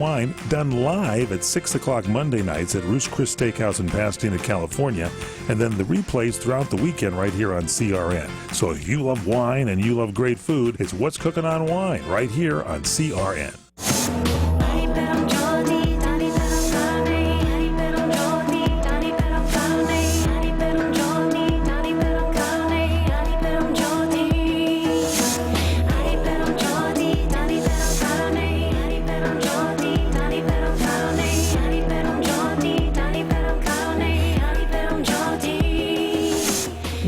Wine done live at 6 o'clock Monday nights at Roost Chris Steakhouse in Pasadena, California, and then the replays throughout the weekend right here on CRN. So if you love wine and you love great food, it's What's Cooking on Wine right here on CRN.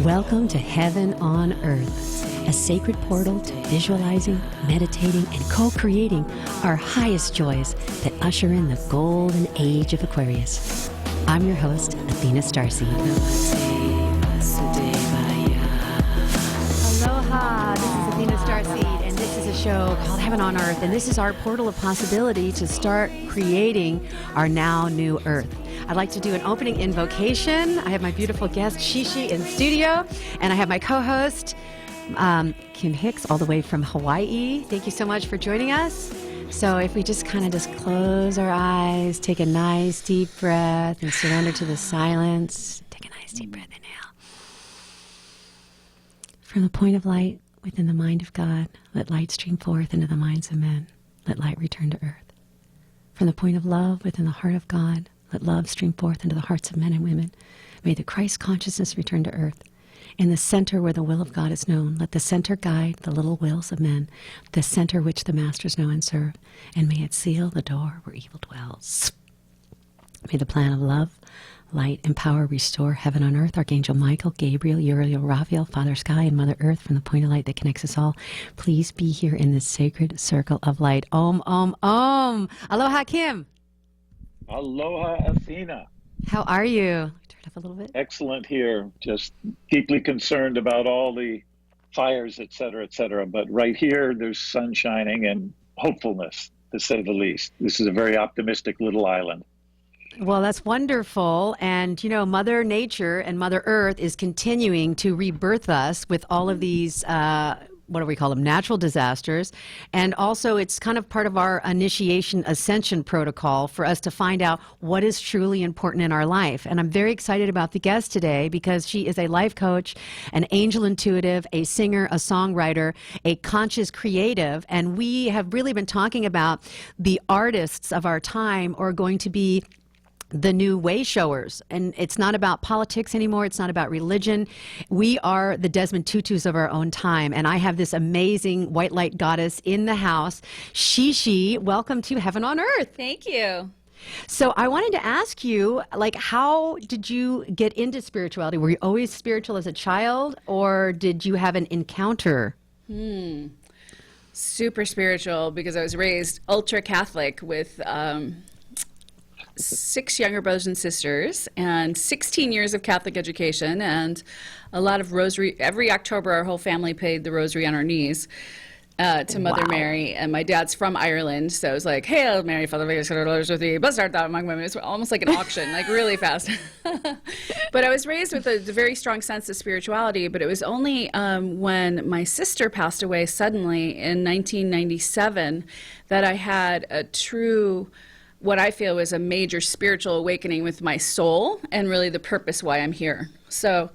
Welcome to Heaven on Earth, a sacred portal to visualizing, meditating, and co-creating our highest joys that usher in the golden age of Aquarius. I'm your host, Athena Starseed. Aloha, this is Athena Starseed, and this is a show called Heaven on Earth, and this is our portal of possibility to start creating our now new Earth. I'd like to do an opening invocation. I have my beautiful guest, Shishi, in studio, and I have my co-host, Kim Hicks, all the way from Hawaii. Thank you so much for joining us. So if we just kind of just close our eyes, take a nice deep breath, and surrender to the silence. Take a nice deep breath, inhale. From the point of light within the mind of God, let light stream forth into the minds of men. Let light return to earth. From the point of love within the heart of God, let love stream forth into the hearts of men and women. May the Christ consciousness return to earth. In the center where the will of God is known, let the center guide the little wills of men, the center which the masters know and serve, and may it seal the door where evil dwells. May the plan of love, light, and power restore heaven on earth. Archangel Michael, Gabriel, Uriel, Raphael, Father Sky, and Mother Earth, from the point of light that connects us all, please be here in this sacred circle of light. Om, om, om. Aloha, Kim. Aloha, Athena. How are you? Turn it up a little bit. Excellent here. Just deeply concerned about all the fires, et cetera, but right here, there's sun shining and hopefulness, to say the least. This is a very optimistic little island. Well, that's wonderful. And, you know, Mother Nature and Mother Earth is continuing to rebirth us with all of these what do we call them, natural disasters. And also it's kind of part of our initiation ascension protocol for us to find out what is truly important in our life. And I'm very excited about the guest today because she is a life coach, an angel intuitive, a singer, a songwriter, a conscious creative. And we have really been talking about the artists of our time are going to be the new way showers. And it's not about politics anymore. It's not about religion. We are the Desmond Tutus of our own time. And I have this amazing white light goddess in the house, Shishi. Welcome to Heaven on Earth. Thank you. So I wanted to ask you, like, how did you get into spirituality? Were you always spiritual as a child, or did you have an encounter? Super spiritual, because I was raised ultra Catholic with 6 younger brothers and sisters and 16 years of Catholic education and a lot of rosary. Every October, our whole family paid the rosary on our knees to Mother Mary. And my dad's from Ireland, so it was like, "Hail Mary, Father of $100 with thee, blessed art thou among women." It's almost like an auction, like really fast. But I was raised with a very strong sense of spirituality, but it was only when my sister passed away suddenly in 1997 that I had a true, what I feel was a major spiritual awakening with my soul and really the purpose why I'm here. So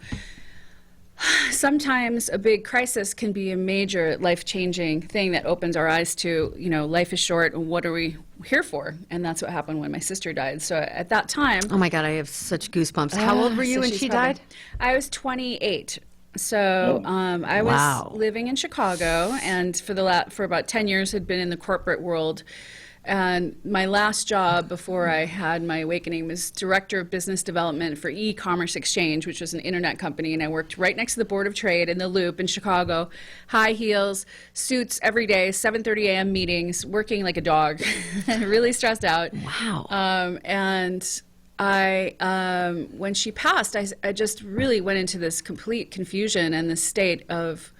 sometimes a big crisis can be a major life-changing thing that opens our eyes to, you know, life is short and what are we here for? And that's what happened when my sister died. So at that time... Oh my God, I have such goosebumps. How old were you when she died? I was 28. So I was living in Chicago and for about 10 years had been in the corporate world. And my last job before I had my awakening was Director of Business Development for E-Commerce Exchange, which was an internet company. And I worked right next to the Board of Trade in the Loop in Chicago. High heels, suits every day, 7:30 a.m. meetings, working like a dog, really stressed out. Wow. And I, when she passed, I just really went into this complete confusion and this state of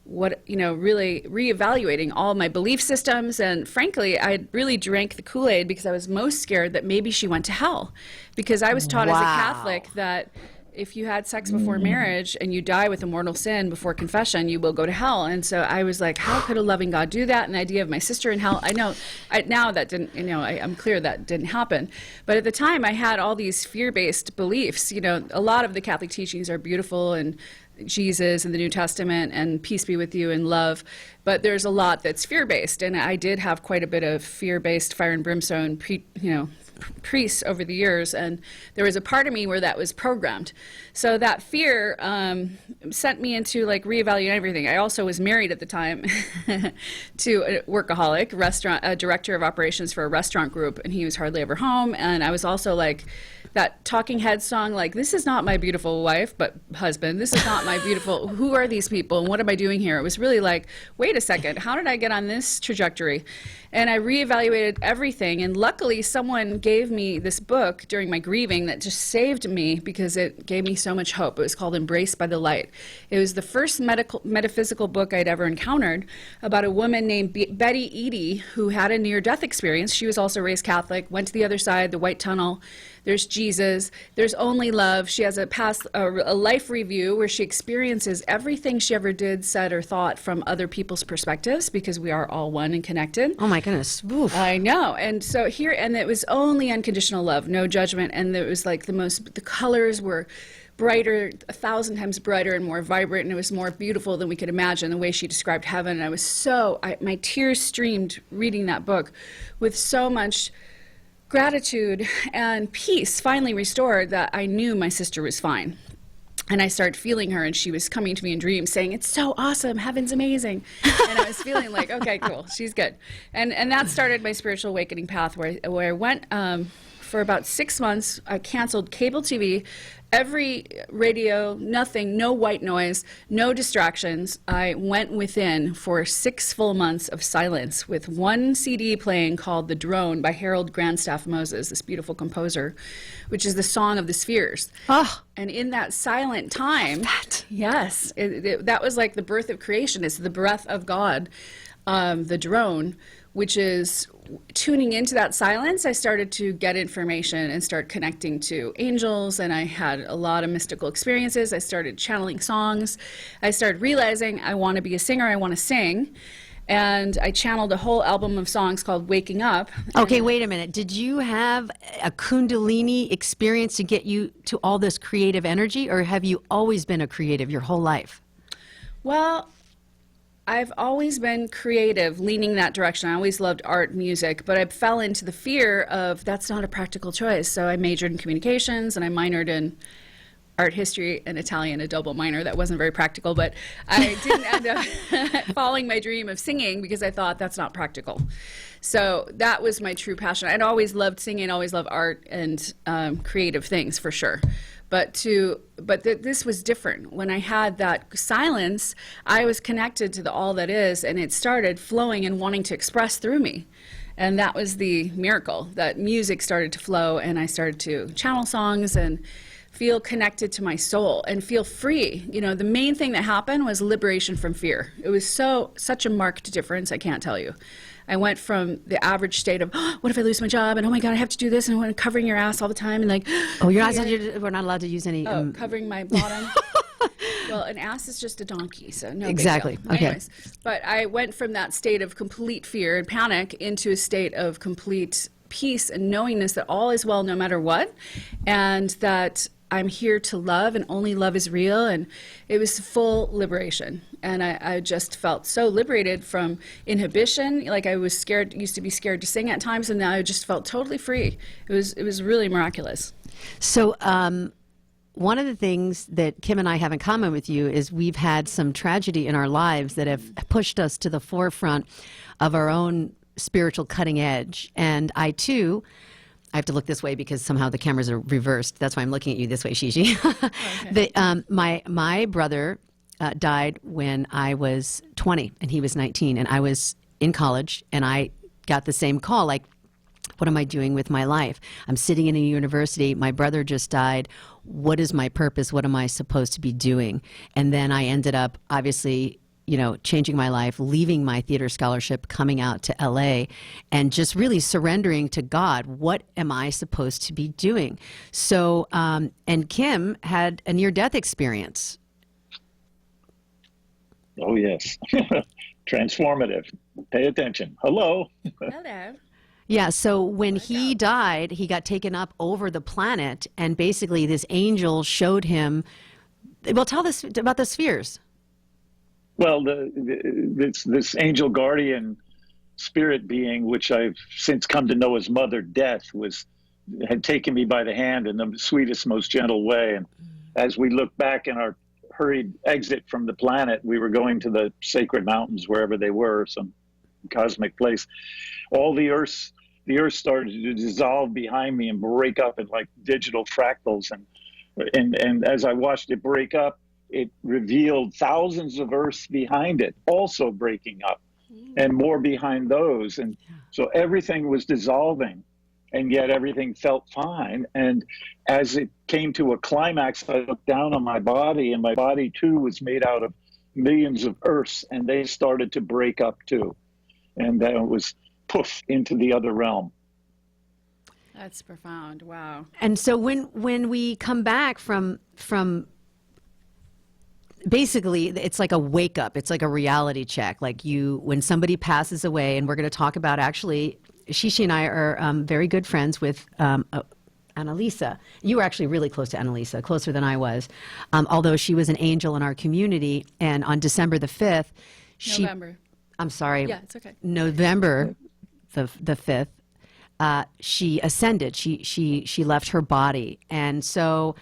what, you know, really reevaluating all my belief systems. And frankly, I really drank the Kool-Aid because I was most scared that maybe she went to hell. Because I was taught as a Catholic that if you had sex before marriage and you die with a mortal sin before confession, you will go to hell. And so I was like, how could a loving God do that? And the idea of my sister in hell, I know now that didn't, I'm clear that didn't happen. But at the time I had all these fear-based beliefs. A lot of the Catholic teachings are beautiful, and Jesus and the New Testament and peace be with you and love. But there's a lot that's fear-based. And I did have quite a bit of fear-based fire and brimstone, priests over the years, and there was a part of me where that was programmed. So that fear sent me into like reevaluating everything. I also was married at the time to a workaholic a director of operations for a restaurant group, and he was hardly ever home. And I was also like that Talking Heads song, like, this is not my beautiful wife, but husband, this is not my beautiful, who are these people and what am I doing here? It was really like, wait a second, how did I get on this trajectory? And I reevaluated everything, and luckily someone gave me this book during my grieving that just saved me because it gave me so much hope. It was called Embraced by the Light. It was the first metaphysical book I'd ever encountered about a woman named Betty Eady who had a near-death experience. She was also raised Catholic, went to the other side, the White Tunnel. There's Jesus. There's only love. She has a life review where she experiences everything she ever did, said, or thought from other people's perspectives, because we are all one and connected. Oh my goodness. Oof. I know. And so and it was only unconditional love, no judgment. And it was like the colors were brighter, 1,000 times brighter and more vibrant, and it was more beautiful than we could imagine, the way she described heaven. And I was my tears streamed reading that book with so much gratitude and peace finally restored that I knew my sister was fine. And I started feeling her, and she was coming to me in dreams saying, it's so awesome, heaven's amazing. And I was feeling like, okay, cool, she's good. And that started my spiritual awakening path, where I went for about 6 months. I canceled cable TV, every radio, nothing, no white noise, no distractions. I went within for 6 full months of silence with one CD playing called The Drone by Harold Grandstaff Moses, this beautiful composer, which is the song of the spheres. Oh. And in that silent time, yes, that was like the birth of creation. It's the breath of God, the drone, which is tuning into that silence. I started to get information and start connecting to angels, and I had a lot of mystical experiences. I started channeling songs. I started realizing I want to be a singer. I want to sing. And I channeled a whole album of songs called Waking Up. Okay, wait a minute. Did you have a Kundalini experience to get you to all this creative energy, or have you always been a creative your whole life? Well, I've always been creative, leaning that direction. I always loved art, music, but I fell into the fear of that's not a practical choice. So I majored in communications, and I minored in art history and Italian, a double minor. That wasn't very practical, but I didn't end up following my dream of singing because I thought that's not practical. So that was my true passion. I'd always loved singing, always loved art and creative things for sure. But this was different. When I had that silence, I was connected to the all that is, and it started flowing and wanting to express through me. And that was the miracle, that music started to flow, and I started to channel songs and feel connected to my soul and feel free. The main thing that happened was liberation from fear. It was such a marked difference, I can't tell you. I went from the average state of, oh, what if I lose my job? And oh my God, I have to do this. And covering your ass all the time. And like, oh, we're not allowed to use any. Covering my bottom. Well, an ass is just a donkey, so no. Exactly. Big deal. Okay. Anyways, but I went from that state of complete fear and panic into a state of complete peace and knowingness that all is well no matter what. And that I'm here to love, and only love is real. And it was full liberation. And I just felt so liberated from inhibition. Like I was scared, used to be scared to sing at times, and now I just felt totally free. It was really miraculous. So one of the things that Kim and I have in common with you is we've had some tragedy in our lives that have pushed us to the forefront of our own spiritual cutting edge. And I too, I have to look this way because somehow the cameras are reversed. That's why I'm looking at you this way, Shishi. Okay. My brother died when I was 20 and he was 19, and I was in college, and I got the same call, like, what am I doing with my life? I'm sitting in a university. My brother just died. What is my purpose? What am I supposed to be doing? And then I ended up obviously changing my life, leaving my theater scholarship, coming out to LA, and just really surrendering to God. What am I supposed to be doing? So, and Kim had a near-death experience. Oh, yes. Transformative. Pay attention. Hello. Hello. Yeah, so when he died, he got taken up over the planet, and basically this angel showed him. Well, tell us about the spheres. Well, this angel guardian spirit being, which I've since come to know as Mother Death, had taken me by the hand in the sweetest, most gentle way. And as we look back in our hurried exit from the planet, we were going to the sacred mountains, wherever they were, some cosmic place. All the earth started to dissolve behind me and break up in like digital fractals. And as I watched it break up, it revealed thousands of Earths behind it, also breaking up, and more behind those. And so everything was dissolving, and yet everything felt fine. And as it came to a climax, I looked down on my body, and my body too was made out of millions of Earths, and they started to break up too. And then it was poof into the other realm. That's profound. Wow. And so when we come back from basically, it's like a wake up. It's like a reality check. Like when somebody passes away, and we're going to talk about, actually, Shishi and I are very good friends with Analisa. You were actually really close to Analisa, closer than I was, although she was an angel in our community. And on December the 5th, November. I'm sorry. Yeah, it's okay. November the 5th, she ascended. She left her body. And so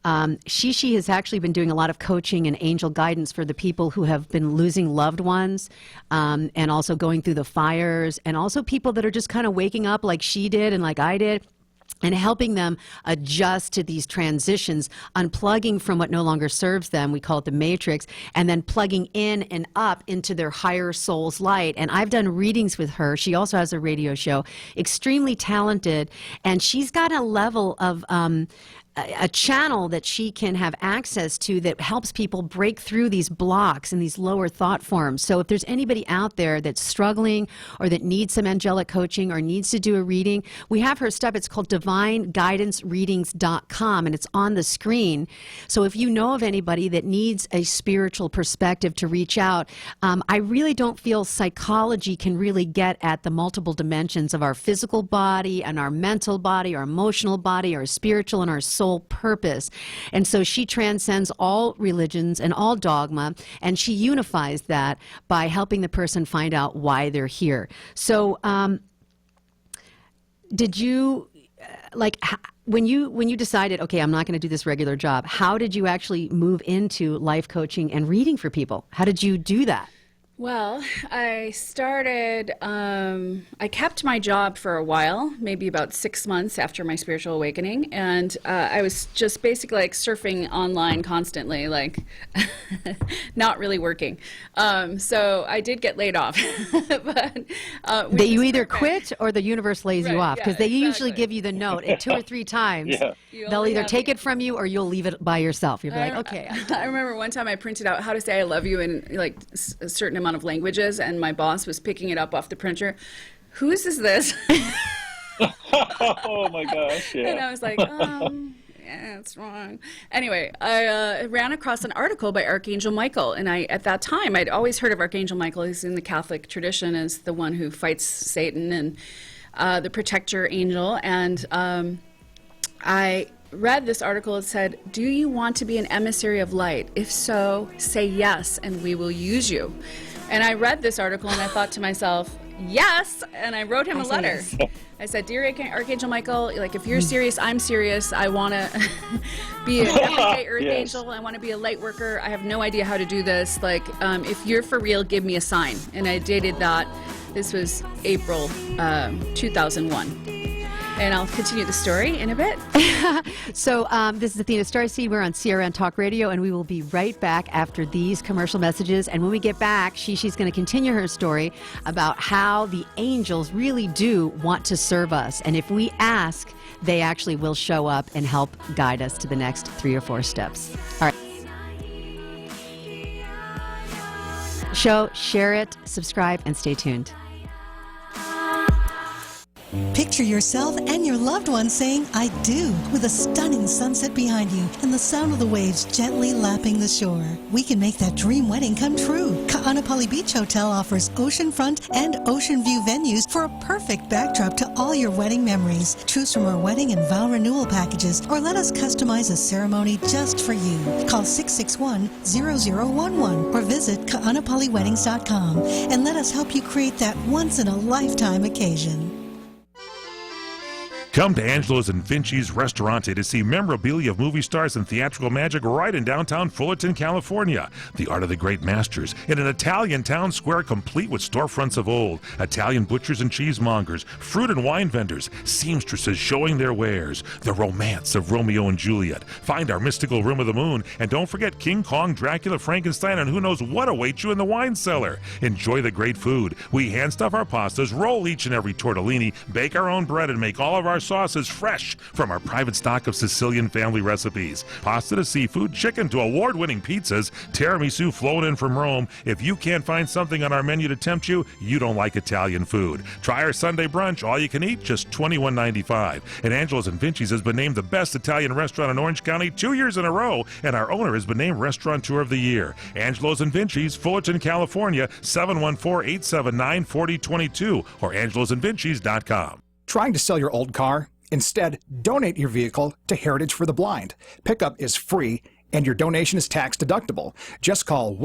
Shishi has actually been doing a lot of coaching and angel guidance for the people who have been losing loved ones, and also going through the fires, and also people that are just kind of waking up like she did and like I did, and helping them adjust to these transitions, unplugging from what no longer serves them. We call it the matrix, and then plugging in and up into their higher soul's light. And I've done readings with her. She also has a radio show, extremely talented, and she's got a level of a channel that she can have access to that helps people break through these blocks and these lower thought forms. So if there's anybody out there that's struggling or that needs some angelic coaching or needs to do a reading, we have her stuff. It's called divineguidancereadings.com, and it's on the screen. So if you know of anybody that needs a spiritual perspective to reach out, I really don't feel psychology can really get at the multiple dimensions of our physical body and our mental body, our emotional body, our spiritual and our soul purpose. And so she transcends all religions and all dogma, and she unifies that by helping the person find out why they're here. So did you, when you decided, okay, I'm not going to do this regular job, how did you actually move into life coaching and reading for people? How did you do that? Well, I started, I kept my job for a while, maybe about 6 months after my spiritual awakening. And I was just basically like surfing online constantly, like not really working. So I did get laid off. But, that you either quit or the universe lays you off, because they usually exactly. give you the note and 2 or 3 times. Yeah. They'll either take it from you or you'll leave it by yourself. You'll be like, okay. I remember one time I printed out how to say I love you in like a certain amount of languages, and my boss was picking it up off the printer. Whose is this? Oh my gosh, yeah. And I was like, yeah, it's wrong. Anyway, I ran across an article by Archangel Michael, and at that time, I'd always heard of Archangel Michael. He's in the Catholic tradition as the one who fights Satan and the protector angel. And I read this article. It said, "Do you want to be an emissary of light? If so, say yes, and we will use you." And I read this article, and I thought to myself, yes, and I wrote him a letter. Yes. I said, "Dear Archangel Michael, like if you're serious, I'm serious. I want to be an everyday earth Yes. angel. I want to be a light worker. I have no idea how to do this. Like, if you're for real, give me a sign." And I dated that. This was April 2001. And I'll continue the story in a bit. So this is Athena Starseed. We're on CRN Talk Radio, and we will be right back after these commercial messages. And when we get back, Shishi's going to continue her story about how the angels really do want to serve us. And if we ask, they actually will show up and help guide us to the next 3 or 4 steps. All right. show, share it, subscribe, and stay tuned. Picture yourself and your loved one saying, I do, with a stunning sunset behind you and the sound of the waves gently lapping the shore. We can make that dream wedding come true. Ka'anapali Beach Hotel offers oceanfront and ocean view venues for a perfect backdrop to all your wedding memories. Choose from our wedding and vow renewal packages or let us customize a ceremony just for you. Call 661-0011 or visit ka'anapaliweddings.com and let us help you create that once-in-a-lifetime occasion. Come to Angelo's and Vinci's Restaurante to see memorabilia of movie stars and theatrical magic right in downtown Fullerton, California. The Art of the Great Masters in an Italian town square complete with storefronts of old, Italian butchers and cheesemongers, fruit and wine vendors, seamstresses showing their wares, the romance of Romeo and Juliet. Find our mystical Room of the Moon, and don't forget King Kong, Dracula, Frankenstein, and who knows what awaits you in the wine cellar. Enjoy the great food. We hand stuff our pastas, roll each and every tortellini, bake our own bread, and make all of our sauces fresh from our private stock of Sicilian family recipes. Pasta to seafood, chicken to award-winning pizzas, tiramisu flown in from Rome. If you can't find something on our menu to tempt you, you don't like Italian food. Try our Sunday brunch, all you can eat, just $21.95. And Angelo's and Vinci's has been named the best Italian restaurant in Orange County 2 years in a row, and our owner has been named Restaurateur of the Year. Angelo's and Vinci's, Fullerton, California, 714-879-4022 or angelosandvinci's.com. Trying to sell your old car? Instead, donate your vehicle to Heritage for the Blind. Pickup is free and your donation is tax deductible. Just call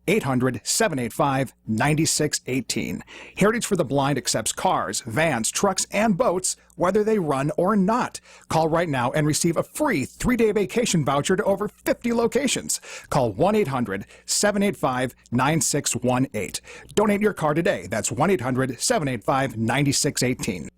1-800-785-9618. Heritage for the Blind accepts cars, vans, trucks, and boats, whether they run or not. Call right now and receive a free 3-day vacation voucher to over 50 locations. Call 1-800-785-9618. Donate your car today. That's 1-800-785-9618.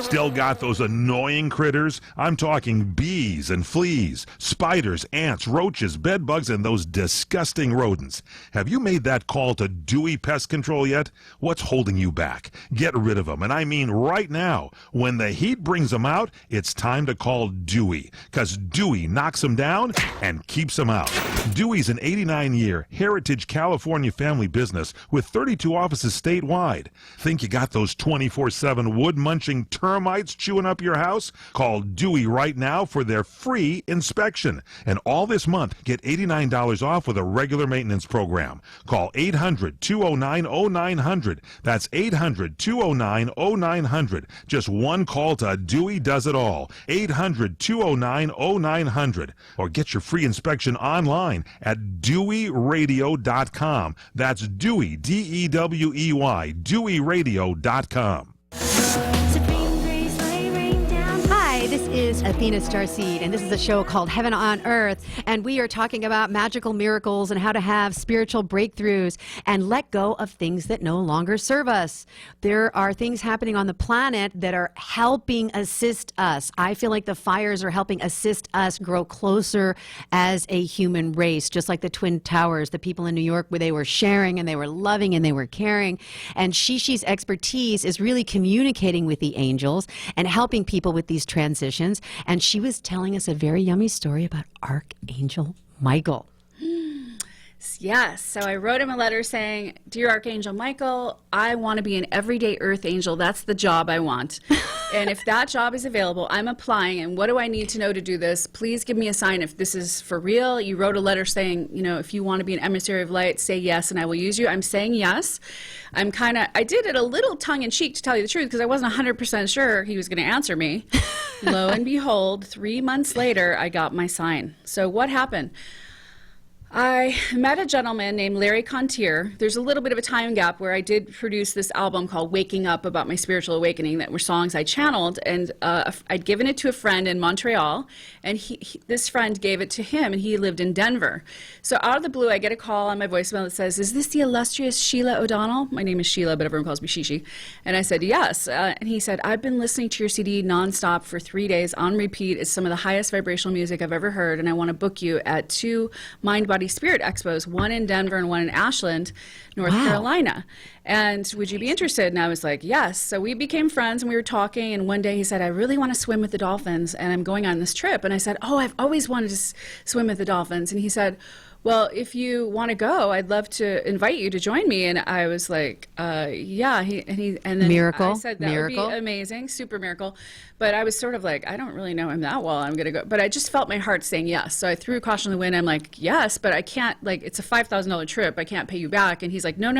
Still got those annoying critters? I'm talking bees and fleas, spiders, ants, roaches, bed bugs, and those disgusting rodents. Have you made that call to Dewey Pest Control yet? What's holding you back? Get rid of them, and I mean right now. When the heat brings them out, it's time to call Dewey, because Dewey knocks them down and keeps them out. Dewey's an 89-year Heritage California family business with 32 offices statewide. Think you got those 24/7 wood-munching termites chewing up your house? Call Dewey right now for their free inspection. And all this month, get $89 off with a regular maintenance program. Call 800-209-0900. That's 800-209-0900. Just one call to Dewey does it all. 800-209-0900. Or get your free inspection online at DeweyRadio.com. That's Dewey, D-E-W-E-Y, DeweyRadio.com. Hi, this is Athena Starseed, and this is a show called Heaven on Earth, and we are talking about magical miracles and how to have spiritual breakthroughs and let go of things that no longer serve us. There are things happening on the planet that are helping assist us. I feel like the fires are helping assist us grow closer as a human race, just like the Twin Towers, the people in New York where they were sharing and they were loving and they were caring. And Shishi's expertise is really communicating with the angels and helping people with these transitions. And she was telling us a very yummy story about Archangel Michael. Yes. So I wrote him a letter saying, Dear Archangel Michael, I want to be an everyday earth angel. That's the job I want. And if that job is available, I'm applying. And what do I need to know to do this? Please give me a sign if this is for real. You wrote a letter saying, if you want to be an emissary of light, say yes and I will use you. I'm saying yes. I did it a little tongue in cheek to tell you the truth because I wasn't 100% sure he was going to answer me. Lo and behold, 3 months later, I got my sign. So what happened? I met a gentleman named Larry Contier. There's a little bit of a time gap where I did produce this album called Waking Up about my spiritual awakening that were songs I channeled, and I'd given it to a friend in Montreal, and this friend gave it to him, and he lived in Denver. So out of the blue, I get a call on my voicemail that says, is this the illustrious Sheila O'Donnell? My name is Sheila, but everyone calls me Shishi. And I said, yes. And he said, I've been listening to your CD nonstop for 3 days on repeat. It's some of the highest vibrational music I've ever heard, and I want to book you at 2 Mind Body Spirit Expos, one in Denver and one in Ashland, North Carolina. And would you be interested? And I was like, yes. So we became friends and we were talking. And one day he said, I really want to swim with the dolphins and I'm going on this trip. And I said, oh, I've always wanted to swim with the dolphins. And he said, well, if you want to go, I'd love to invite you to join me. And I was like, yeah. And then Miracle. I said that would be amazing, super miracle. But I was sort of like, I don't really know him that well. I'm going to go. But I just felt my heart saying yes. So I threw caution to the wind. I'm like, yes, but I can't, like, it's a $5,000 trip. I can't pay you back. And he's like, no.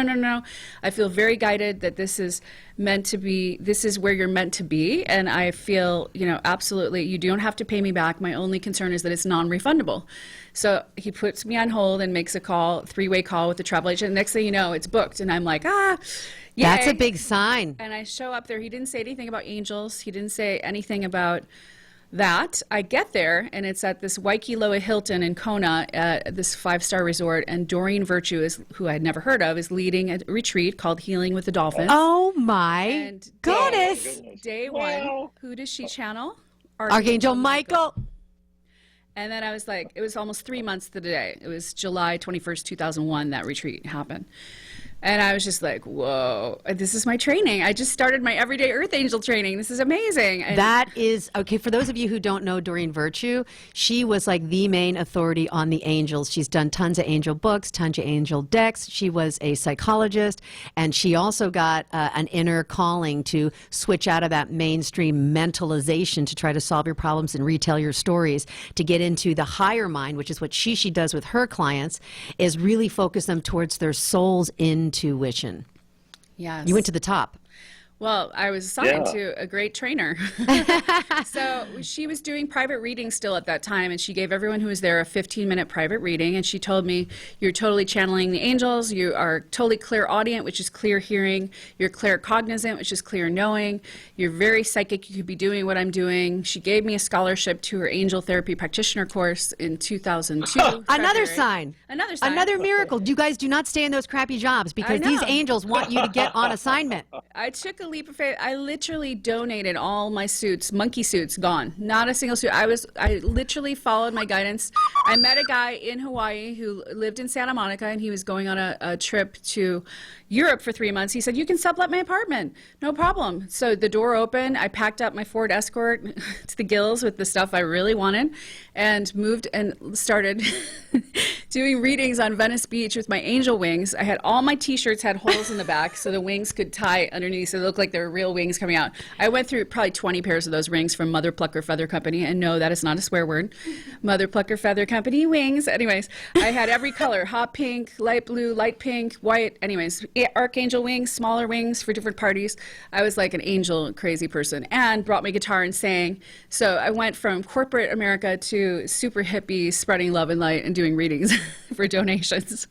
I feel very guided that this is meant to be, this is where you're meant to be. And I feel, absolutely, you don't have to pay me back. My only concern is that it's non-refundable. So he puts me on hold and makes a call, 3-way call with the travel agent. Next thing you know, it's booked. And I'm like, yay. That's a big sign. And I show up there. He didn't say anything about angels. He didn't say anything about that. I get there, and it's at this Waikiloa Hilton in Kona, at this 5-star resort. And Doreen Virtue, who I had never heard of, is leading a retreat called Healing with the Dolphins. Oh, my and goodness. Day one, who does she channel? Archangel Michael. And then I was like, it was almost 3 months to the day. It was July 21st, 2001, that retreat happened. And I was just like, whoa, this is my training. I just started my Everyday Earth Angel training. This is amazing. And that is, okay, for those of you who don't know Doreen Virtue, she was like the main authority on the angels. She's done tons of angel books, tons of angel decks. She was a psychologist, and she also got an inner calling to switch out of that mainstream mentalization to try to solve your problems and retell your stories, to get into the higher mind, which is what Shishi does with her clients, is really focus them towards their soul's intuition. Yes. You went to the top. Well, I was assigned to a great trainer. So she was doing private readings still at that time, and she gave everyone who was there a 15-minute private reading, and she told me, you're totally channeling the angels, you are totally clairaudient, which is clear hearing, you're claircognizant, which is clear knowing, you're very psychic, you could be doing what I'm doing. She gave me a scholarship to her angel therapy practitioner course in 2002. Another sign. Another sign. Another miracle. You guys do not stay in those crappy jobs, because these angels want you to get on assignment. I took a leap of faith. I literally donated all my suits, monkey suits, gone. Not a single suit. I literally followed my guidance. I met a guy in Hawaii who lived in Santa Monica, and he was going on a trip to Europe for 3 months. He said, you can sublet my apartment. No problem. So the door opened. I packed up my Ford Escort to the gills with the stuff I really wanted, and moved and started doing readings on Venice Beach with my angel wings. I had all my t-shirts had holes in the back so the wings could tie underneath, so they looked like there were real wings coming out. I went through probably 20 pairs of those rings from Mother Plucker Feather Company, and no, that is not a swear word. Mother Plucker Feather Company wings. Anyways, I had every color: hot pink, light blue, light pink, white. Anyways, archangel wings, smaller wings for different parties. I was like an angel crazy person, and brought my guitar and sang. So I went from corporate America to super hippie, spreading love and light and doing readings for donations.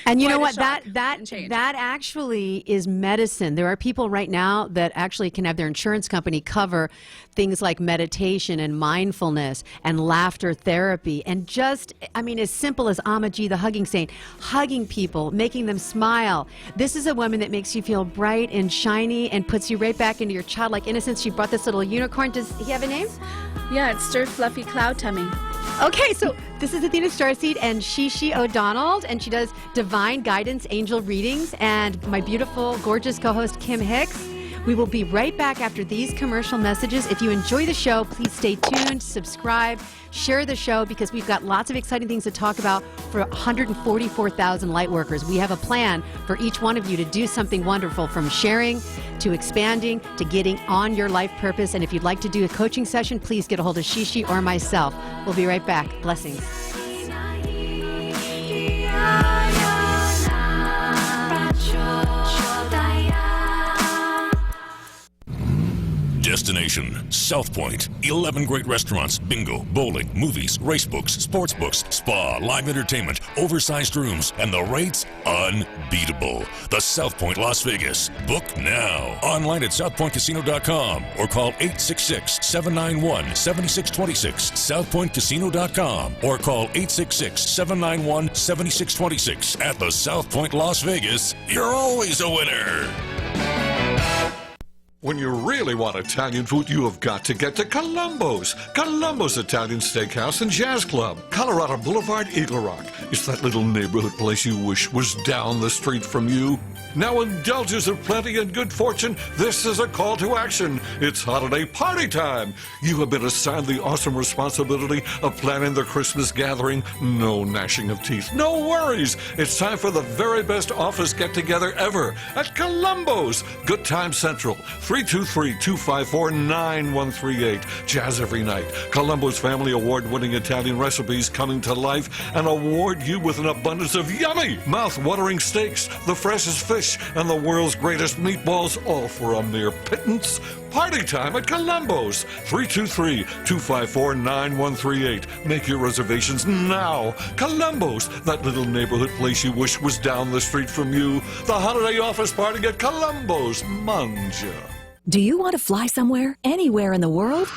And you know what? That actually is medicine. There are people right now that actually can have their insurance company cover things like meditation and mindfulness and laughter therapy, and just, I mean, as simple as Amaji, the hugging saint, hugging people, making them smile. This is a woman that makes you feel bright and shiny and puts you right back into your childlike innocence. She brought this little unicorn. Does he have a name? Yeah, it's Stir Fluffy Cloud Tummy. Okay, so this is Athena Starseed and Shishi O'Donnell, and she does divine guidance angel readings, and my beautiful, gorgeous co-host Kim Hicks. We will be right back after these commercial messages. If you enjoy the show, please stay tuned, subscribe, share the show, because we've got lots of exciting things to talk about for 144,000 light workers. We have a plan for each one of you to do something wonderful, from sharing to expanding to getting on your life purpose. And if you'd like to do a coaching session, please get a hold of Shishi or myself. We'll be right back. Blessings. Destination South Point. 11 great restaurants, bingo, bowling, movies, race books, sports books, spa, live entertainment, oversized rooms, and the rates unbeatable. The South Point Las Vegas. Book now. Online at southpointcasino.com or call 866-791-7626. southpointcasino.com or call 866-791-7626. At the South Point Las Vegas, you're always a winner. When you really want Italian food, you have got to get to Columbo's. Columbo's Italian Steakhouse and Jazz Club. Colorado Boulevard, Eagle Rock. It's that little neighborhood place you wish was down the street from you. Now, indulgers of plenty and good fortune, this is a call to action. It's holiday party time. You have been assigned the awesome responsibility of planning the Christmas gathering. No gnashing of teeth. No worries. It's time for the very best office get-together ever at Columbo's. Good Time Central. 323-254-9138. Jazz every night. Columbo's family award-winning Italian recipes coming to life and award you with an abundance of yummy, mouth-watering steaks, the freshest fish, and the world's greatest meatballs, all for a mere pittance. Party time at Columbo's. 323-254-9138. Make your reservations now. Columbo's, that little neighborhood place you wish was down the street from you. The holiday office party at Columbo's. Manja. Do you want to fly somewhere, anywhere in the world?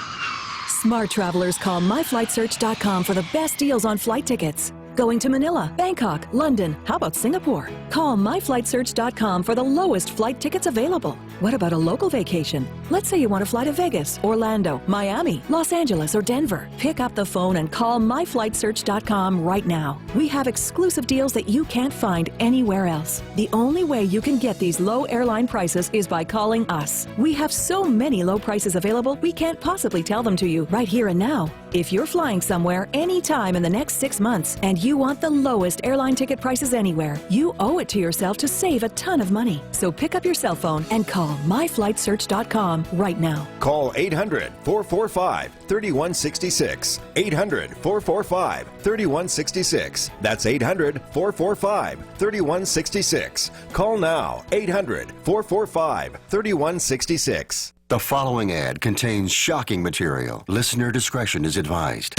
Smart travelers call myflightsearch.com for the best deals on flight tickets. Going to Manila, Bangkok, London, how about Singapore? Call myflightsearch.com for the lowest flight tickets available. What about a local vacation? Let's say you want to fly to Vegas, Orlando, Miami, Los Angeles, or Denver. Pick up the phone and call myflightsearch.com right now. We have exclusive deals that you can't find anywhere else. The only way you can get these low airline prices is by calling us. We have so many low prices available, we can't possibly tell them to you right here and now. If you're flying somewhere anytime in the next 6 months and you want the lowest airline ticket prices anywhere, you owe it to yourself to save a ton of money. So pick up your cell phone and call myflightsearch.com right now. Call 800-445-3166. 800-445-3166. That's 800-445-3166. Call now. 800-445-3166. The following ad contains shocking material. Listener discretion is advised.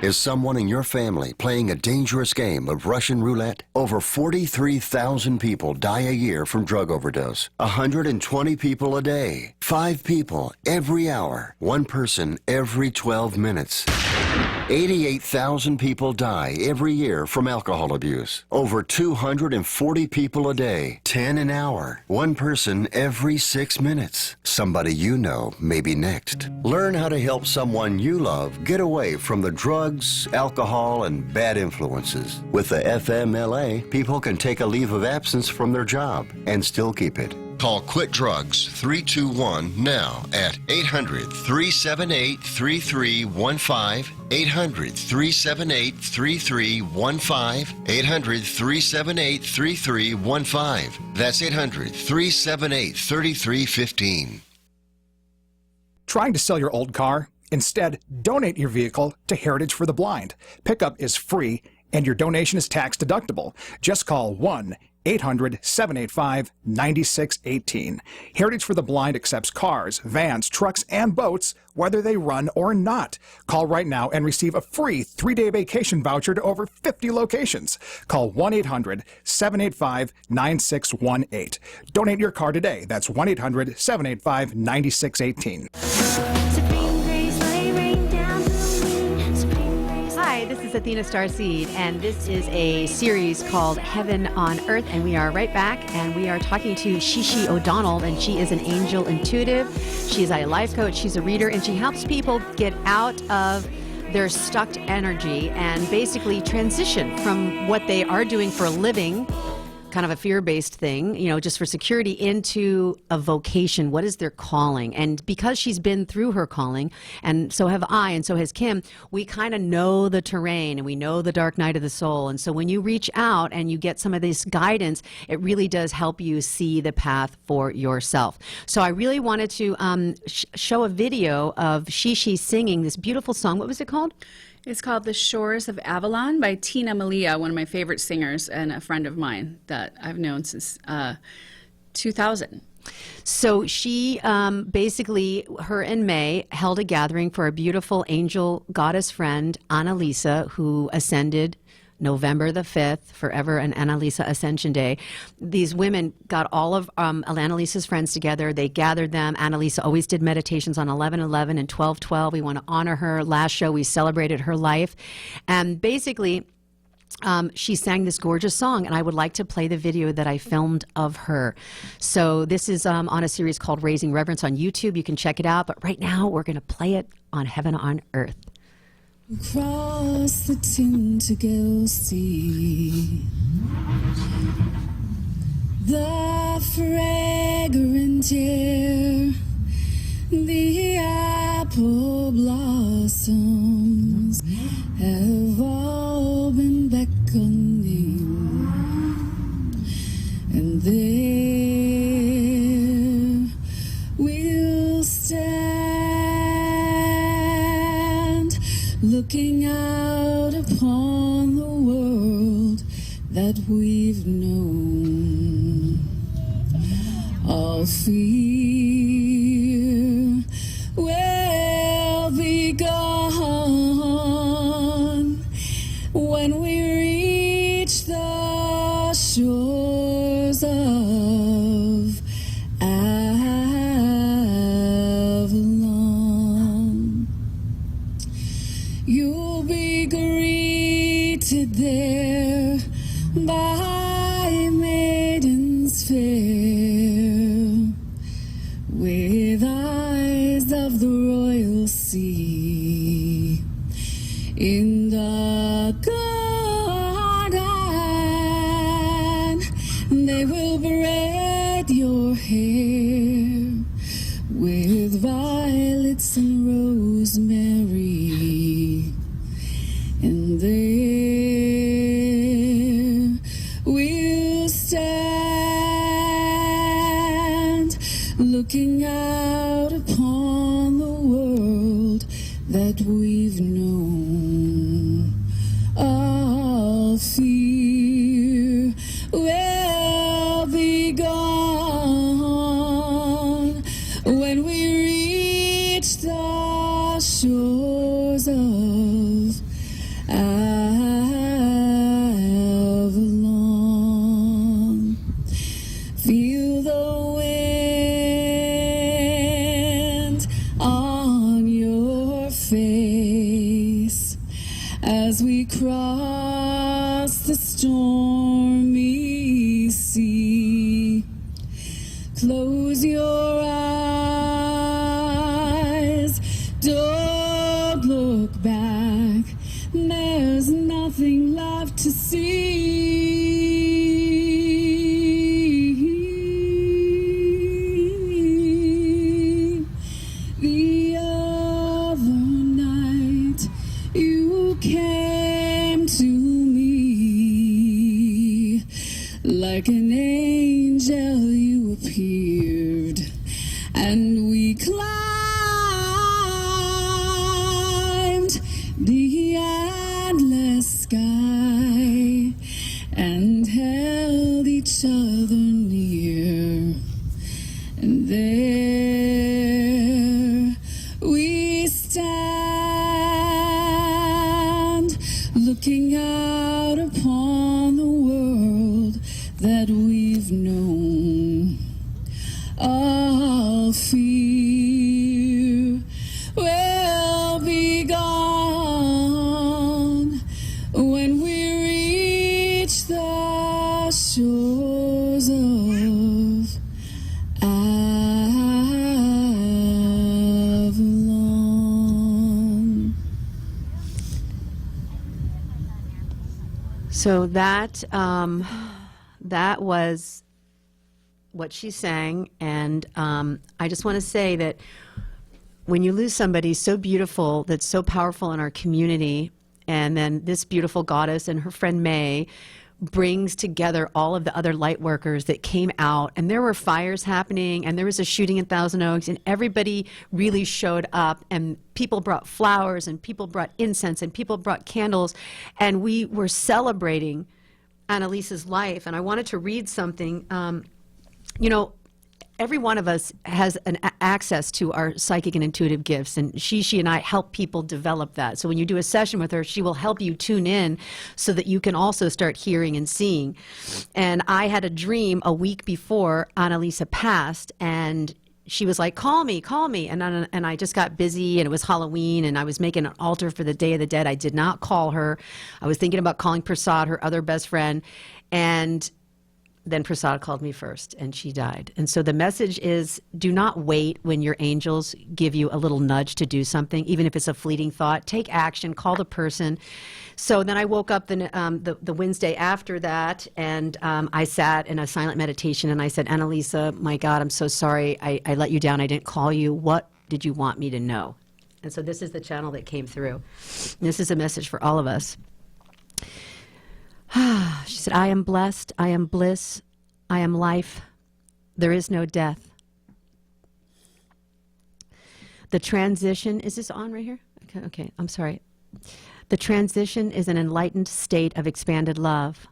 Is someone in your family playing a dangerous game of Russian roulette? Over 43,000 people die a year from drug overdose. 120 people a day. 5 people every hour. 1 person every 12 minutes. 88,000 people die every year from alcohol abuse. Over 240 people a day. 10 an hour. 1 person every 6 minutes. Somebody you know may be next. Learn how to help someone you love get away from the drugs, alcohol, and bad influences. With the FMLA, people can take a leave of absence from their job and still keep it. Call Quit Drugs 321 now at 800-378-3315, 800-378-3315, 800-378-3315. That's 800-378-3315. Trying to sell your old car? Instead, donate your vehicle to Heritage for the Blind. Pickup is free and your donation is tax deductible. Just call 1-800-785-9618. Heritage for the Blind accepts cars, vans, trucks, and boats, whether they run or not. Call right now and receive a free 3-day vacation voucher to over 50 locations. Call 1-800-785-9618. Donate your car today. That's 1-800-785-9618. Hi, this is Athena Starseed, and this is a series called Heaven on Earth, and we are right back, and we are talking to Shishi O'Donnell, and she is an angel intuitive. She's a life coach, she's a reader, and she helps people get out of their stuck energy and basically transition from what they are doing for a living, kind of a fear-based thing, you know, just for security, into a vocation. What is their calling? And because she's been through her calling, and so have I, and so has Kim, we kind of know the terrain and we know the dark night of the soul. And so when you reach out and you get some of this guidance, it really does help you see the path for yourself. So I really wanted to show a video of Shishi singing this beautiful song. What was it called? It's called The Shores of Avalon by Tina Malia, one of my favorite singers and a friend of mine that I've known since 2000. So she basically, her and May held a gathering for a beautiful angel goddess friend, Analisa, who ascended November the 5th, forever an Analisa Ascension Day. These women got all of Annalisa's friends together. They gathered them. Analisa always did meditations on 11/11 and 12/12. We want to honor her. Last show, we celebrated her life. And basically, she sang this gorgeous song, and I would like to play the video that I filmed of her. So this is on a series called Raising Reverence on YouTube. You can check it out, but right now we're going to play it on Heaven on Earth. Across the Tintagel Sea, the fragrant air, the apple blossoms have all been beckoning, and there we'll stand, looking out upon the world that we've known. All fear will be gone when we reach the shores of Avalon. You'll be greeted there by maidens fair, with eyes of the royal sea. In the garden they will braid your hair with violets and rosemary, and there we'll stand, looking out upon the world that we've known. All fear will be gone when we reach the shores of Avalon. Feel the wind on your face as we cross the stormy sea. Close your eyes, don't look back, there's nothing left to see. The other night you came to me, like an angel you appeared, and we climbed the endless sky and held each other near, and there we stand, looking out upon the world that we've known. All fear will be gone when we reach the shores of Avalon. So that was what she sang, and I just want to say that when you lose somebody so beautiful, that's so powerful in our community, and then this beautiful goddess and her friend May brings together all of the other light workers that came out, and there were fires happening, and there was a shooting in Thousand Oaks, and everybody really showed up, and people brought flowers, and people brought incense, and people brought candles, and we were celebrating Annelise's life. And I wanted to read something. You know, every one of us has an access to our psychic and intuitive gifts, and Shishi and I help people develop that. So when you do a session with her, she will help you tune in so that you can also start hearing and seeing. And I had a dream a week before Analisa passed, and she was like, call me. And I just got busy, and it was Halloween, and I was making an altar for the Day of the Dead. I did not call her. I was thinking about calling Prasad, her other best friend. And then Prasad called me first, and she died. And so the message is, do not wait when your angels give you a little nudge to do something, even if it's a fleeting thought. Take action, call the person. So then I woke up the Wednesday after that, and I sat in a silent meditation, and I said, Analisa, my God, I'm so sorry. I let you down. I didn't call you. What did you want me to know? And so this is the channel that came through. And this is a message for all of us. She said, I am blessed, I am bliss, I am life. There is no death. The transition, is this on right here? Okay, I'm sorry. The transition is an enlightened state of expanded love.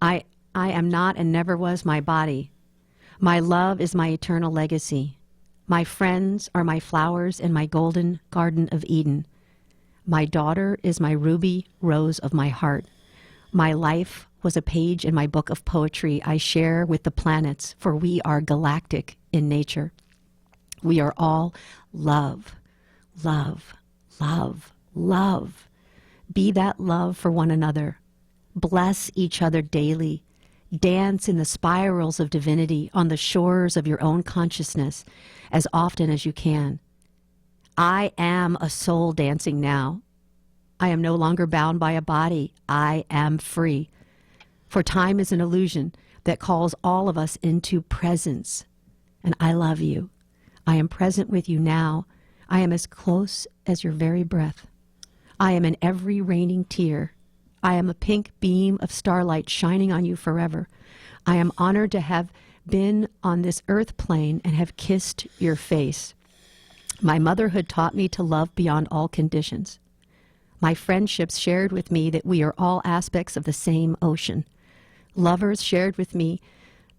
I am not and never was my body. My love is my eternal legacy. My friends are my flowers in my golden garden of Eden. My daughter is my ruby rose of my heart. My life was a page in my book of poetry I share with the planets, for we are galactic in nature. We are all love, love, love, love. Be that love for one another. Bless each other daily. Dance in the spirals of divinity on the shores of your own consciousness as often as you can. I am a soul dancing now. I am no longer bound by a body. I am free. For time is an illusion that calls all of us into presence. And I love you. I am present with you now. I am as close as your very breath. I am in every raining tear. I am a pink beam of starlight shining on you forever. I am honored to have been on this earth plane and have kissed your face. My motherhood taught me to love beyond all conditions. My friendships shared with me that we are all aspects of the same ocean. Lovers shared with me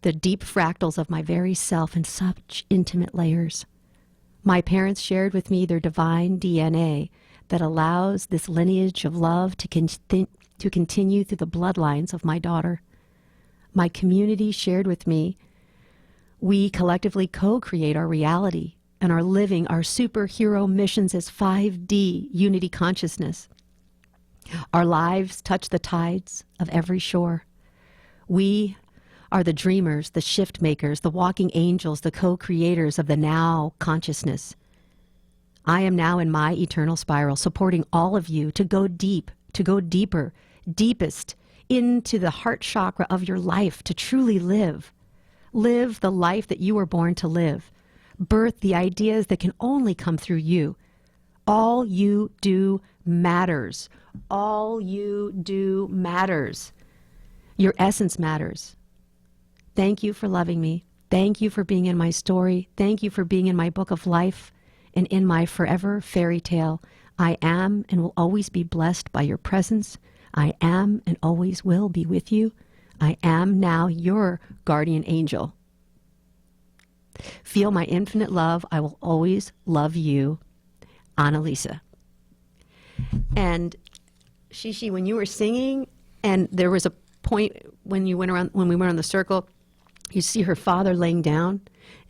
the deep fractals of my very self in such intimate layers. My parents shared with me their divine DNA that allows this lineage of love to continue through the bloodlines of my daughter. My community shared with me we collectively co-create our reality and are living our superhero missions as 5D unity consciousness. Our lives touch the tides of every shore. We are the dreamers, the shift makers, the walking angels, the co-creators of the now consciousness. I am now in my eternal spiral, supporting all of you to go deep, to go deeper, deepest into the heart chakra of your life, to truly live. Live the life that you were born to live. Birth the ideas that can only come through you. All you do matters. All you do matters. Your essence matters. Thank you for loving me. Thank you for being in my story. Thank you for being in my book of life and in my forever fairy tale. I am and will always be blessed by your presence. I am and always will be with you. I am now your guardian angel. Feel my infinite love. I will always love you, Analisa. And Shishi, when you were singing, and there was a point when we went around the circle, you see her father laying down,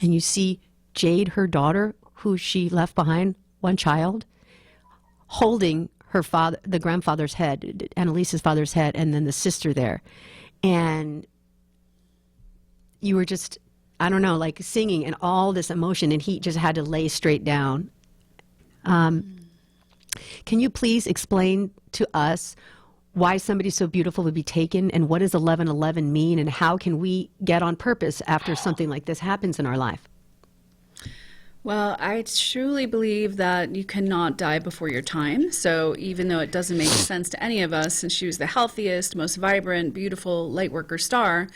and you see Jade, her daughter, who she left behind, one child, holding her father, the grandfather's head, Annelise's father's head, and then the sister there. And you were just, I don't know, like singing and all this emotion, and he just had to lay straight down. Can you please explain to us why somebody so beautiful would be taken, and what does 1111 mean, and how can we get on purpose after something like this happens in our life? Well, I truly believe that you cannot die before your time. So even though it doesn't make sense to any of us, and she was the healthiest, most vibrant, beautiful lightworker star,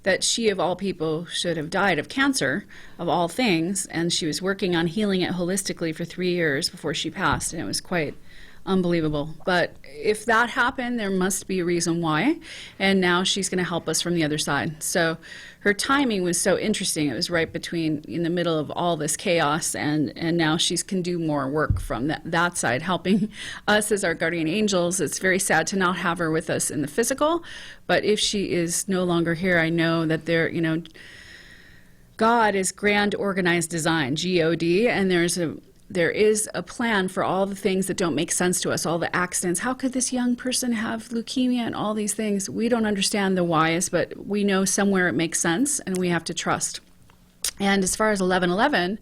that she of all people should have died of cancer, of all things, and she was working on healing it holistically for 3 years before she passed, and it was quite unbelievable. But if that happened, there must be a reason why, and now she's going to help us from the other side. So her timing was so interesting. It was right between, in the middle of all this chaos, and now she can do more work from that side, helping us as our guardian angels. It's very sad to not have her with us in the physical, but if she is no longer here, I know that there, God is grand organized design, G-O-D, and there is a plan for all the things that don't make sense to us, all the accidents. How could this young person have leukemia and all these things? We don't understand the whys, but we know somewhere it makes sense, and we have to trust. And as far as 1111,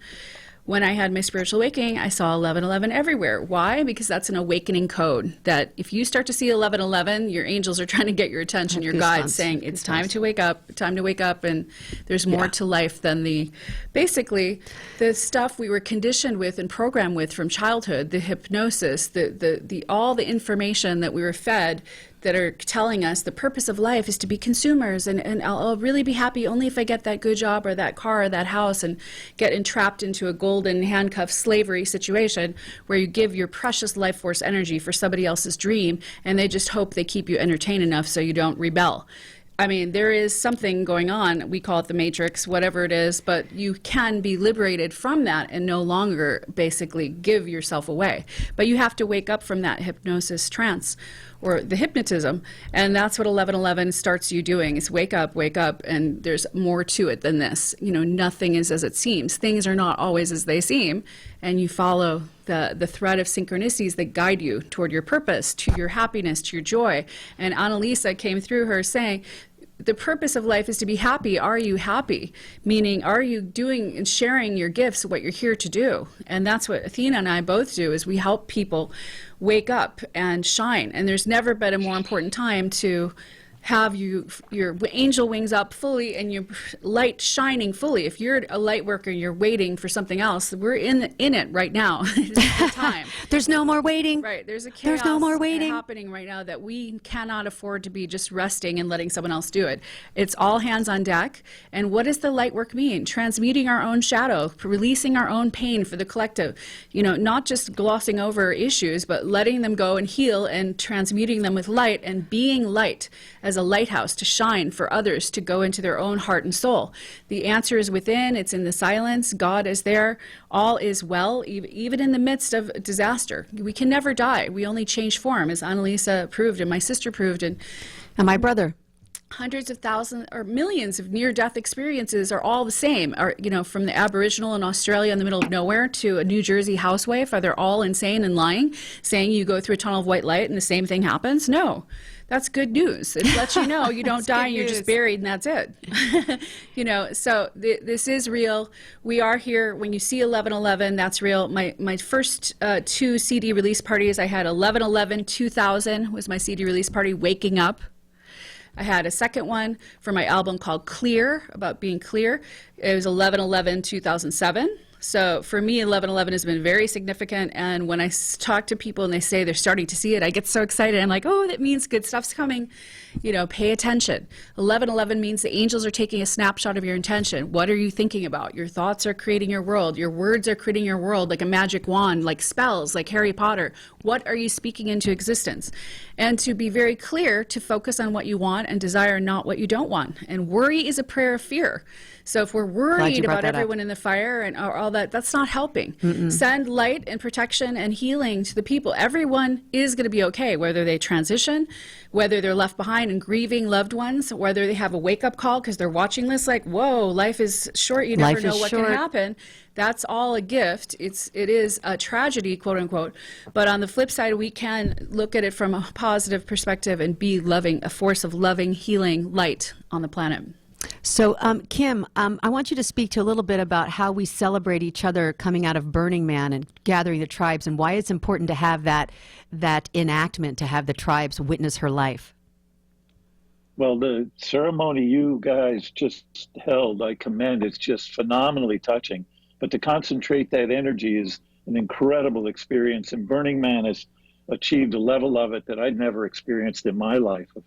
when I had my spiritual awakening, I saw 1111 everywhere. Why? Because that's an awakening code that if you start to see 1111, your angels are trying to get your attention, your guides saying it's time to wake up, and there's more to life than basically the stuff we were conditioned with and programmed with from childhood, the hypnosis, all the information that we were fed that are telling us the purpose of life is to be consumers, and I'll really be happy only if I get that good job or that car or that house, and get entrapped into a golden handcuff slavery situation where you give your precious life force energy for somebody else's dream, and they just hope they keep you entertained enough so you don't rebel. I mean, there is something going on. We call it the matrix, whatever it is, but you can be liberated from that and no longer basically give yourself away. But you have to wake up from that hypnosis trance or the hypnotism, and that's what 1111 starts you doing, is wake up, and there's more to it than this. You know, nothing is as it seems. Things are not always as they seem, and you follow the thread of synchronicities that guide you toward your purpose, to your happiness, to your joy. And Analisa came through her saying, the purpose of life is to be happy. Are you happy? Meaning, are you doing and sharing your gifts, what you're here to do? And that's what Athena and I both do, is we help people wake up and shine. And there's never been a more important time to have your angel wings up fully and your light shining fully. If you're a light worker and you're waiting for something else, we're in it right now. It's the time. There's no more waiting. Right. There's a chaos There's no more waiting happening right now that we cannot afford to be just resting and letting someone else do it. It's all hands on deck. And what does the light work mean? Transmuting our own shadow, releasing our own pain for the collective. You know, not just glossing over issues, but letting them go and heal and transmuting them with light and being light as a lighthouse to shine for others to go into their own heart and soul. The answer is within. It's in the silence. God is there. All is well, even in the midst of disaster. We can never die. We only change form, as Annelisa proved and my sister proved, and my brother. Hundreds of thousands or millions of near-death experiences are all the same. From the Aboriginal in Australia in the middle of nowhere to a New Jersey housewife, are they all insane and lying, saying you go through a tunnel of white light and the same thing happens? No. That's good news. It lets you know you don't die and you're just buried and that's it. So this is real. We are here. When you see 1111, that's real. My first 2 CD release parties, I had 11/11/2000 was my CD release party, Waking Up. I had a second one for my album called Clear, about being clear. It was 11/11/2007. So for me, 11/11 has been very significant. And when I talk to people and they say they're starting to see it, I get so excited. I'm like, oh, that means good stuff's coming. Pay attention. 11/11 means the angels are taking a snapshot of your intention. What are you thinking about? Your thoughts are creating your world. Your words are creating your world like a magic wand, like spells, like Harry Potter. What are you speaking into existence? And to be very clear, to focus on what you want and desire not what you don't want. And worry is a prayer of fear. So if we're worried about everyone in the fire and all that, that's not helping. Send light and protection and healing to the people. Everyone is going to be okay, whether they transition, whether they're left behind and grieving loved ones, whether they have a wake-up call because they're watching this like, whoa, life is short. You never know what can happen. That's all a gift. It is a tragedy, quote unquote. But on the flip side, we can look at it from a positive perspective and be loving, a force of loving, healing light on the planet. So, Kim, I want you to speak to a little bit about how we celebrate each other coming out of Burning Man and gathering the tribes, and why it's important to have that enactment, to have the tribes witness her life. Well, the ceremony you guys just held, I commend. It's just phenomenally touching. But to concentrate that energy is an incredible experience. And Burning Man has achieved a level of it that I'd never experienced in my life, of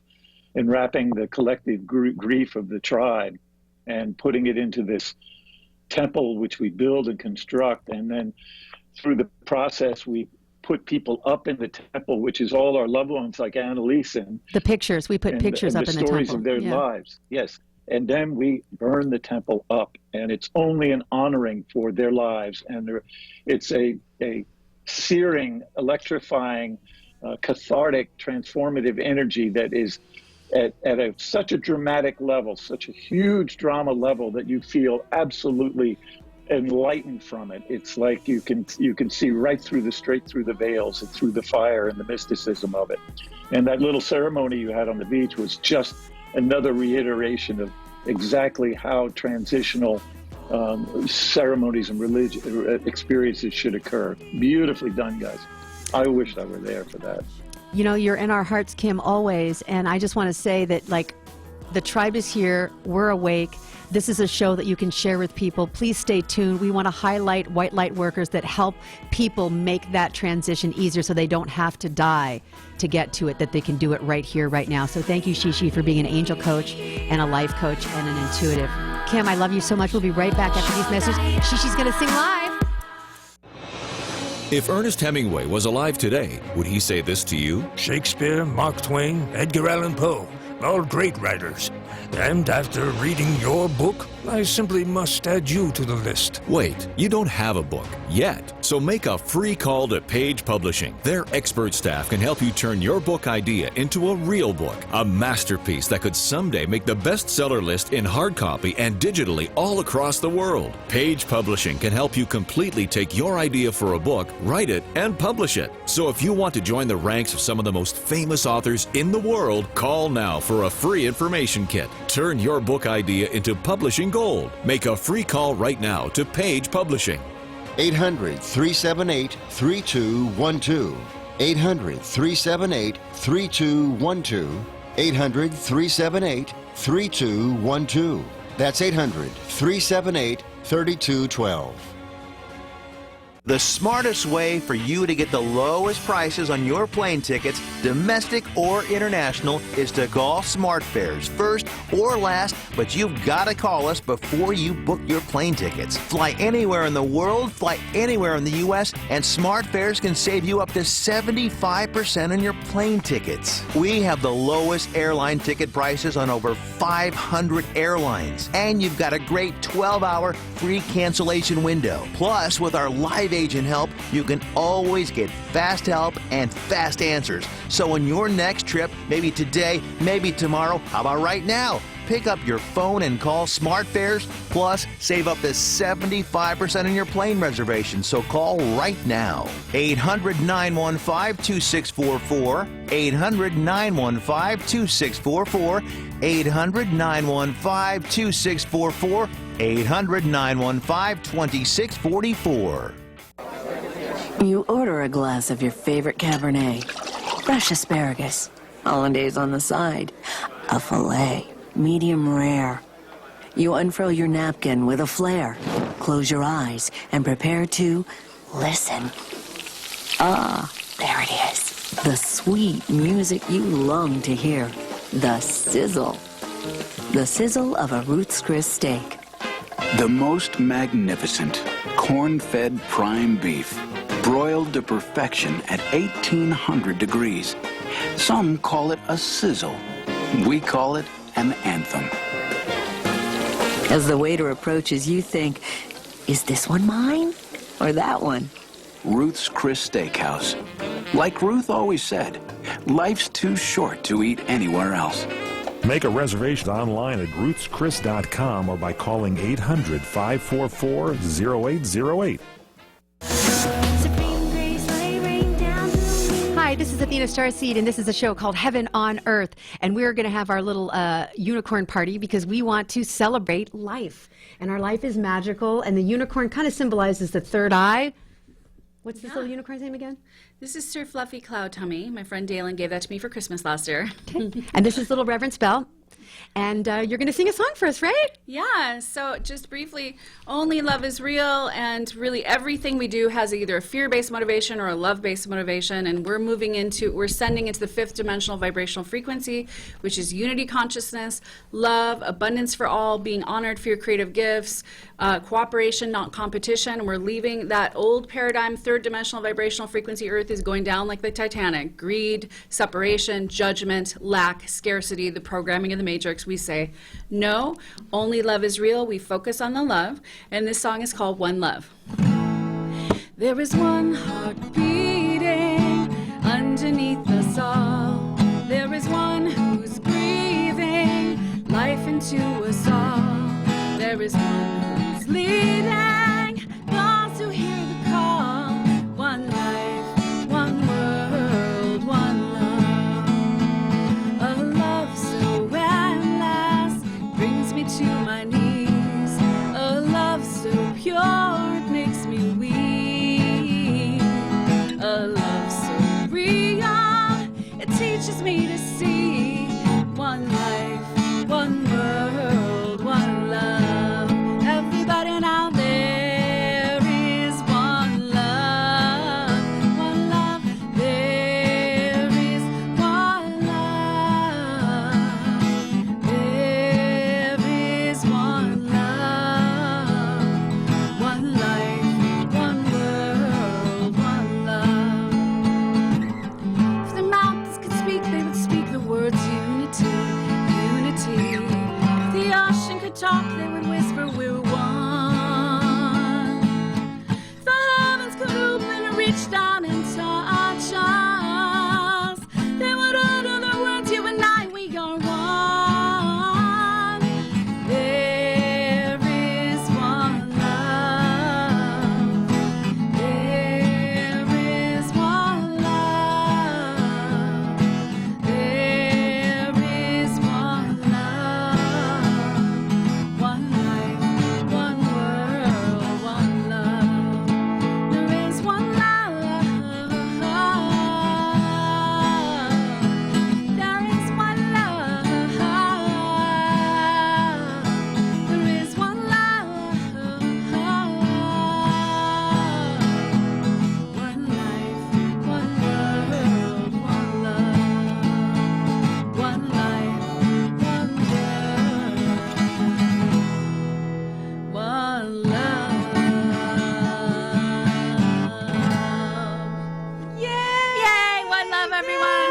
enwrapping the collective grief of the tribe and putting it into this temple, which we build and construct. And then through the process, we put people up in the temple, which is all our loved ones, like Annelise. The pictures, we put pictures up in the temple. The stories of their lives, yes. And then we burn the temple up, and it's only an honoring for their lives. And it's a searing, electrifying, cathartic, transformative energy that is at such a dramatic level, such a huge drama level, that you feel absolutely enlightened from it. It's like you can see straight through the veils and through the fire and the mysticism of it. And that little ceremony you had on the beach was just another reiteration of exactly how transitional ceremonies and religion experiences should occur. Beautifully done, guys. I wished I were there for that. You know, you're in our hearts, Kim, always. And I just want to say that, like, the tribe is here. We're awake. This is a show that you can share with people. Please stay tuned. We want to highlight white light workers that help people make that transition easier so they don't have to die to get to it, that they can do it right here, right now. So thank you, Shishi, for being an angel coach and a life coach and an intuitive. Kim, I love you so much. We'll be right back after these messages. Shishi's going to sing live. If Ernest Hemingway was alive today, would he say this to you? Shakespeare, Mark Twain, Edgar Allan Poe, all great writers. And after reading your book, I simply must add you to the list. Wait, you don't have a book yet. So make a free call to Page Publishing. Their expert staff can help you turn your book idea into a real book, a masterpiece that could someday make the bestseller list in hard copy and digitally all across the world. Page Publishing can help you completely take your idea for a book, write it, and publish it. So if you want to join the ranks of some of the most famous authors in the world, call now for a free information kit. Turn your book idea into publishing gold. Make a free call right now to Page Publishing. 800-378-3212. 800-378-3212. 800-378-3212. That's 800-378-3212. The smartest way for you to get the lowest prices on your plane tickets, domestic or international, is to call SmartFares first or last, but you've got to call us before you book your plane tickets. Fly anywhere in the world, fly anywhere in the U.S., and SmartFares can save you up to 75% on your plane tickets. We have the lowest airline ticket prices on over 500 airlines, and you've got a great 12-hour free cancellation window. Plus, with our live agent help, you can always get fast help and fast answers. So on your next trip, maybe today, maybe tomorrow, how about right now? Pick up your phone and call SmartFares, plus save up to 75% on your plane reservation. So call right now. 800-915-2644. 800-915-2644. 800-915-2644. 800-915-2644. You order a glass of your favorite Cabernet, fresh asparagus, hollandaise on the side, a filet, medium rare. You unfurl your napkin with a flair, close your eyes, and prepare to listen. Ah, there it is. The sweet music you long to hear. The sizzle. The sizzle of a Ruth's Chris steak. The most magnificent corn-fed prime beef, broiled to perfection at 1800 degrees. Some call it a sizzle. We call it an anthem. As the waiter approaches, you think, is this one mine or that one? Ruth's Chris Steakhouse. Like Ruth always said, life's too short to eat anywhere else. Make a reservation online at ruthschris.com or by calling 800-544-0808. Hi, this is Athena Starseed, and this is a show called Heaven on Earth. And we're going to have our little unicorn party because we want to celebrate life. And our life is magical, and the unicorn kind of symbolizes the third eye. What's this little unicorn's name again? This is Sir Fluffy Cloud Tummy. My friend Dalen gave that to me for Christmas last year. Okay. And this is little Reverend Spell. And you're going to sing a song for us, right? Yeah, so just briefly, only love is real, and really everything we do has either a fear-based motivation or a love-based motivation, and we're sending into the fifth dimensional vibrational frequency, which is unity consciousness, love, abundance for all, being honored for your creative gifts, cooperation, not competition. We're leaving that old paradigm, third dimensional vibrational frequency. Earth is going down like the Titanic. Greed, separation, judgment, lack, scarcity, the programming of the matrix. We say, no, only love is real. We focus on the love. And this song is called One Love. There is one heart beating underneath us all. There is one who's breathing life into us all. There is one who's leading those who hear the call. One life, one world, one love. A love so endless brings me to my knees. A love so pure it makes me weep. A love so real it teaches me to see. One life, one world, one love. Everybody now, there is one love. One love, there is one love. There is one love. One life, one world, one love. If the mountains could speak, they would speak the words unity, unity. If the ocean could talk, they would whisper we're one. If the heavens could open and reach down and touch us, they would utter the words you and I, we are one. There is one love. There is one love. There is one love. One life, one world, one love. There is one love. There is one love. There is one love. One life, one world, one love. One life, one world, one love. Yay! One love, everyone.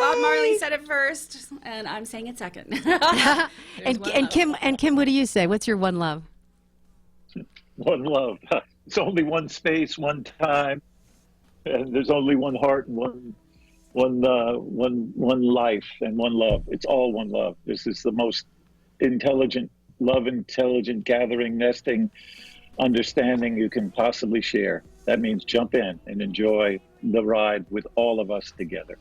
Bob Marley said it first, and I'm saying it second. And Kim, what do you say? What's your one love? One love. It's only one space, one time, and there's only one heart and one life and one love. It's all one love. This is the most intelligent gathering, nesting, understanding you can possibly share. That means jump in and enjoy the ride with all of us together.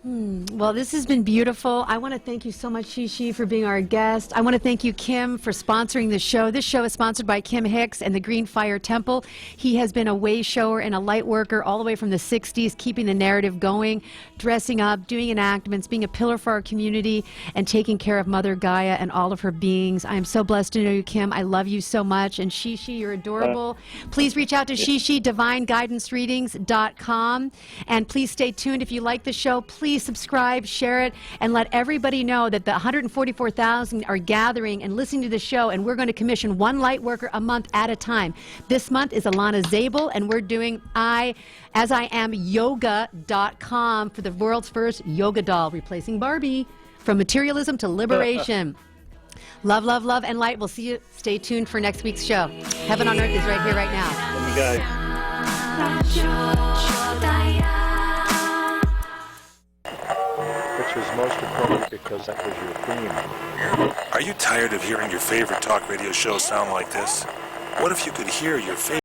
Well, this has been beautiful. I want to thank you so much, Shishi, for being our guest. I want to thank you, Kim, for sponsoring the show. This show is sponsored by Kim Hicks and the Green Fire Temple. He has been a way shower and a light worker all the way from the 60s, keeping the narrative going, dressing up, doing enactments, being a pillar for our community, and taking care of Mother Gaia and all of her beings. I am so blessed to know you, Kim. I love you so much. And Shishi, you're adorable. Please reach out to Shishi, divineguidancereadings.com. And please stay tuned. If you like the show, please subscribe, share it, and let everybody know that the 144,000 are gathering and listening to the show, and we're going to commission one light worker a month at a time. This month is Alana Zabel, and we're doing yoga.com for the world's first yoga doll, replacing Barbie. From materialism to liberation. Love, love, love, and light. We'll see you. Stay tuned for next week's show. Heaven on Earth is right here, right now. Love you guys. Which was most appropriate because that was your theme. Are you tired of hearing your favorite talk radio show sound like this? What if you could hear your favorite